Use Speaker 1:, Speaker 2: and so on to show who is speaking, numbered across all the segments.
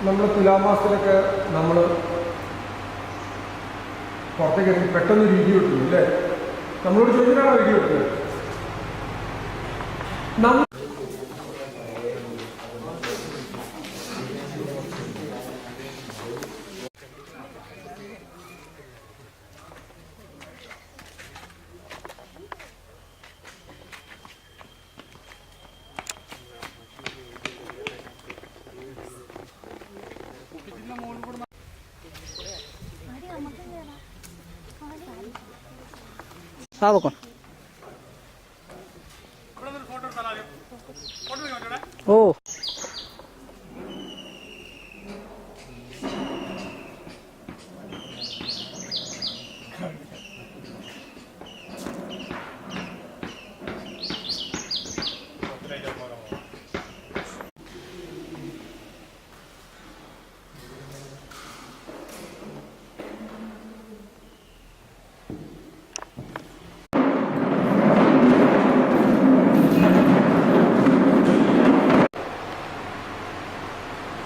Speaker 1: നമ്മൾ തുലാമാസത്തിലൊക്കെ നമ്മൾ പുറത്തേക്ക് ഇറങ്ങി പെട്ടെന്ന് വീഡിയോ എടുക്കുന്നു അല്ലേ? നമ്മളോട് ചോദിച്ചിട്ടാണോ വീഡിയോ എടുക്കുന്നത്?
Speaker 2: ഓ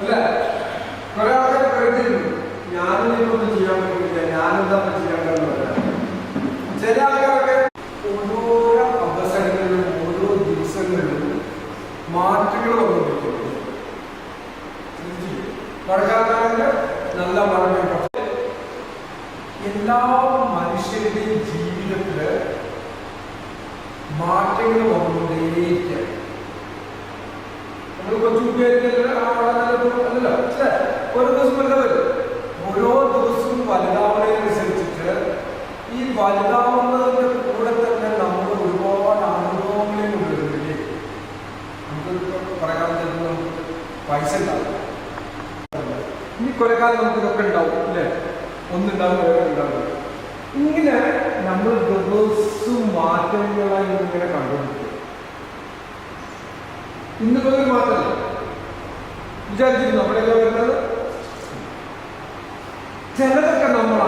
Speaker 1: അല്ല, കുറെ ആൾക്കാർ കരുതിയിരുന്നു ഞാനിതൊന്നും ചെയ്യാൻ പറ്റില്ല, ഞാനെന്താ ചെയ്യാണ്ടെന്ന്. ചില ആൾക്കാരൊക്കെ ഓരോ അവസരങ്ങളിലും ഓരോ ദിവസങ്ങളിലും മാറ്റങ്ങൾ വന്നുകൊണ്ടിരിക്കുന്നു. മഴക്കാലത്ത് നല്ല മഴ പെയ്യും. എല്ലാ മനുഷ്യരുടെയും ജീവിതത്തില് മാറ്റങ്ങൾ വന്നുകൊണ്ടേയിരിക്കുക. നമ്മളിപ്പോ അല്ലല്ലോ, ഓരോ ദിവസം വലുതാവരും. ഓരോ ദിവസവും വലുതാവുന്നതിനനുസരിച്ചിട്ട് ഈ വലുതാവുന്നതിന്റെ കൂടെ തന്നെ നമ്മൾ ഒരുപാട് അനുഭവങ്ങളെ കൊണ്ടുവരുന്നില്ലേ? നമുക്ക് പറയാൻ തരുന്ന നമുക്ക് പൈസ ഉണ്ടാവും, ഇനി കുറെ കാലം നമുക്ക് ഇതൊക്കെ ഉണ്ടാവും അല്ലേ? ഒന്നുണ്ടാവും, വേറെ ഉണ്ടാവും. ഇങ്ങനെ നമ്മൾ ദിവസവും മാറ്റങ്ങളായി ഇങ്ങനെ കണ്ടുകൊണ്ടിരിക്കും. ഇന്നിപ്പോ ഒരു മാറ്റമല്ല വിചാരിച്ചിരുന്നു അവിടെയൊക്കെ വരുന്നത്. ചിലതൊക്കെ നമ്മൾ